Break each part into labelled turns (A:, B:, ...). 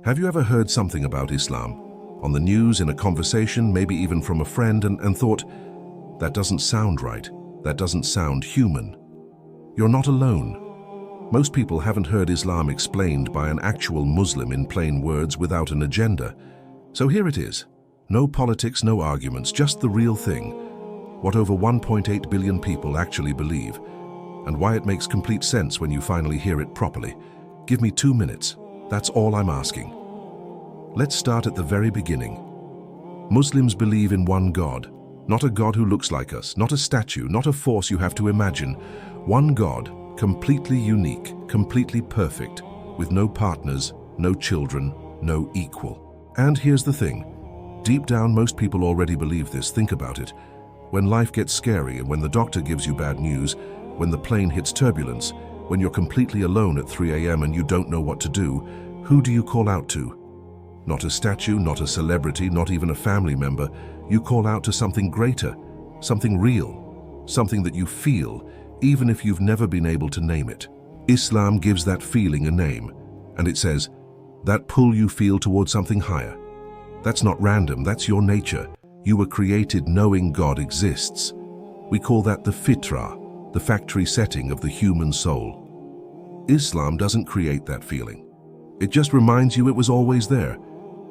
A: Have you ever heard something about Islam? On the news, in a conversation, maybe even from a friend, and thought, that doesn't sound right, that doesn't sound human. You're not alone. Most people haven't heard Islam explained by an actual Muslim in plain words without an agenda. So here it is. No politics, no arguments, just the real thing. What over 1.8 billion people actually believe, and why it makes complete sense when you finally hear it properly. Give me 2 minutes. That's all I'm asking. Let's start at the very beginning. Muslims believe in one God, not a God who looks like us, not a statue, not a force you have to imagine. One God, completely unique, completely perfect, with no partners, no children, no equal. And here's the thing. Deep down, most people already believe this. Think about it. When life gets scary and when the doctor gives you bad news, when the plane hits turbulence, when you're completely alone at 3 a.m. and you don't know what to do, who do you call out to? Not a statue, not a celebrity, not even a family member. You call out to something greater, something real, something that you feel, even if you've never been able to name it. Islam gives that feeling a name, and it says, that pull you feel towards something higher. That's not random, that's your nature. You were created knowing God exists. We call that the fitrah, the factory setting of the human soul. Islam doesn't create that feeling. It just reminds you it was always there.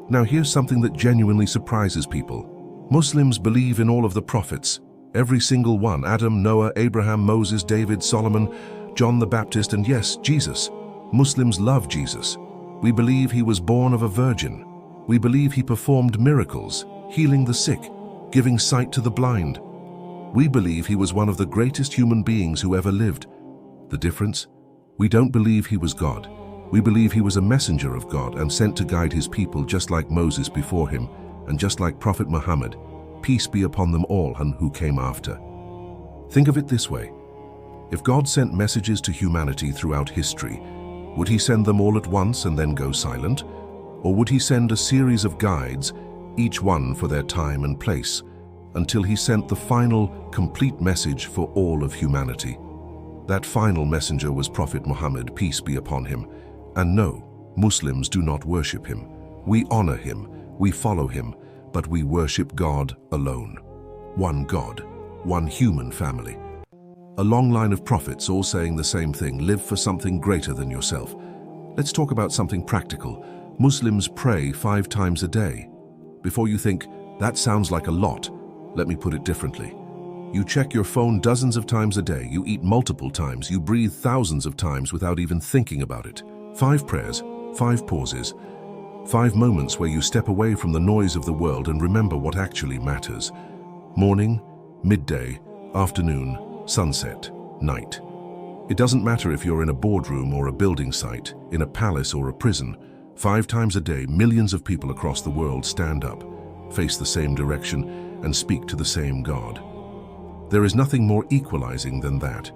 A: Now here's something that genuinely surprises people. Muslims believe in all of the prophets, every single one: Adam, Noah, Abraham, Moses, David, Solomon, John the Baptist, and yes, Jesus. Muslims love Jesus. We believe he was born of a virgin. We believe he performed miracles, healing the sick, giving sight to the blind. We believe he was one of the greatest human beings who ever lived. The difference? We don't believe he was God. We believe he was a messenger of God and sent to guide his people, just like Moses before him, and just like Prophet Muhammad, peace be upon them all, and who came after. Think of it this way. If God sent messages to humanity throughout history, would he send them all at once and then go silent? Or would he send a series of guides, each one for their time and place, until he sent the final, complete message for all of humanity? That final messenger was Prophet Muhammad, peace be upon him. And no, Muslims do not worship him. We honor him, we follow him, but we worship God alone. One God, one human family. A long line of prophets all saying the same thing: live for something greater than yourself. Let's talk about something practical. Muslims pray 5 times a day. Before you think, that sounds like a lot, let me put it differently. You check your phone dozens of times a day, you eat multiple times, you breathe thousands of times without even thinking about it. 5 prayers, 5 pauses, 5 moments where you step away from the noise of the world and remember what actually matters. Morning, midday, afternoon, sunset, night. It doesn't matter if you're in a boardroom or a building site, in a palace or a prison. 5 times a day, millions of people across the world stand up, face the same direction, and speak to the same God. There is nothing more equalizing than that.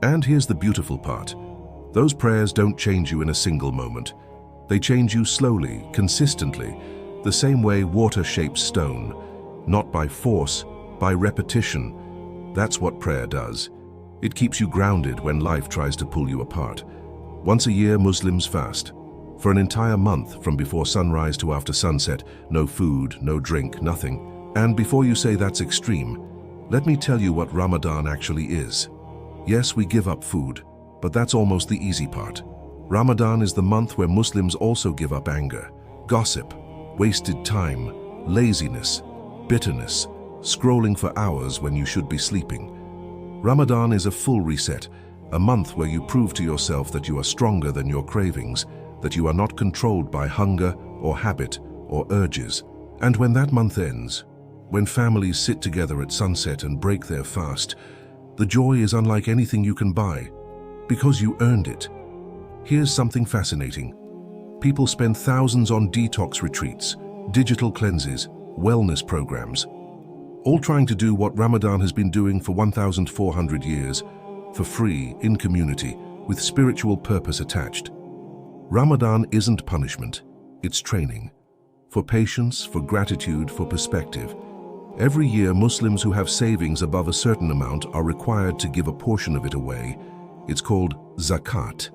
A: And here's the beautiful part. Those prayers don't change you in a single moment. They change you slowly, consistently, the same way water shapes stone, not by force, by repetition. That's what prayer does. It keeps you grounded when life tries to pull you apart. Once a year, Muslims fast. For an entire month, from before sunrise to after sunset, no food, no drink, nothing. And before you say that's extreme, let me tell you what Ramadan actually is. Yes, we give up food, but that's almost the easy part. Ramadan is the month where Muslims also give up anger, gossip, wasted time, laziness, bitterness, scrolling for hours when you should be sleeping. Ramadan is a full reset, a month where you prove to yourself that you are stronger than your cravings, that you are not controlled by hunger or habit or urges. And when that month ends, when families sit together at sunset and break their fast, the joy is unlike anything you can buy, because you earned it. Here's something fascinating. People spend thousands on detox retreats, digital cleanses, wellness programs, all trying to do what Ramadan has been doing for 1,400 years, for free, in community, with spiritual purpose attached. Ramadan isn't punishment, it's training. For patience, for gratitude, for perspective. Every year, Muslims who have savings above a certain amount are required to give a portion of it away. It's called Zakat,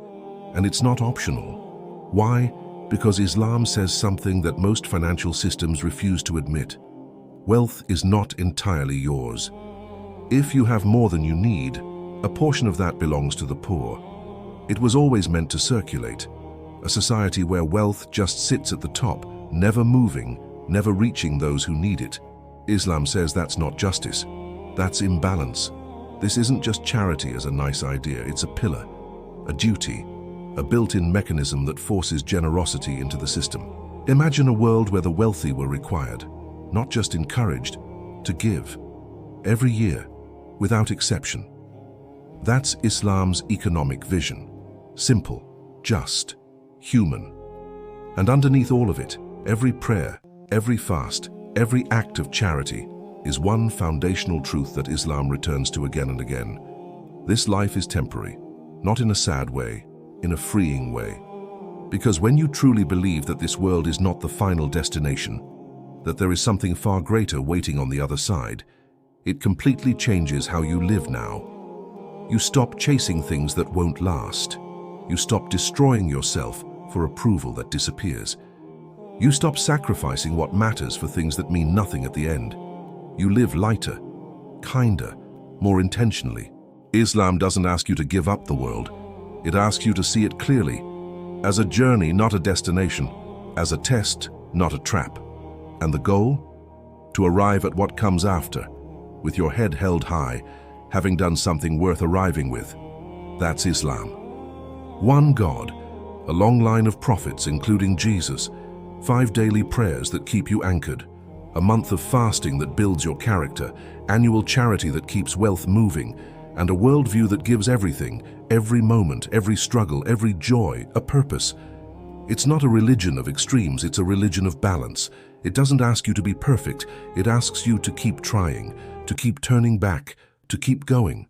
A: and it's not optional. Why? Because Islam says something that most financial systems refuse to admit. Wealth is not entirely yours. If you have more than you need, a portion of that belongs to the poor. It was always meant to circulate, a society where wealth just sits at the top, never moving, never reaching those who need it. Islam says that's not justice, that's imbalance. This isn't just charity as a nice idea, it's a pillar, a duty, a built-in mechanism that forces generosity into the system. Imagine a world where the wealthy were required, not just encouraged, to give, every year, without exception. That's Islam's economic vision. Simple, just, human. And underneath all of it, every prayer, every fast, every act of charity is one foundational truth that Islam returns to again and again. This life is temporary, not in a sad way, in a freeing way. Because when you truly believe that this world is not the final destination, that there is something far greater waiting on the other side, it completely changes how you live now. You stop chasing things that won't last. You stop destroying yourself for approval that disappears. You stop sacrificing what matters for things that mean nothing at the end. You live lighter, kinder, more intentionally. Islam doesn't ask you to give up the world. It asks you to see it clearly, as a journey, not a destination, as a test, not a trap. And the goal? To arrive at what comes after, with your head held high, having done something worth arriving with. That's Islam. One God, a long line of prophets including Jesus, 5 daily prayers that keep you anchored, a month of fasting that builds your character, annual charity that keeps wealth moving, and a worldview that gives everything, every moment, every struggle, every joy, a purpose. It's not a religion of extremes, it's a religion of balance. It doesn't ask you to be perfect, it asks you to keep trying, to keep turning back, to keep going.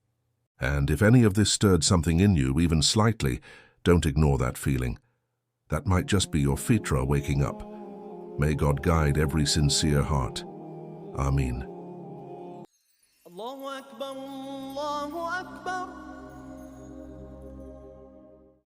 A: And if any of this stirred something in you, even slightly, don't ignore that feeling. That might just be your fitra waking up. May God guide every sincere heart. Ameen.
B: Allahu Akbar, Allahu Akbar.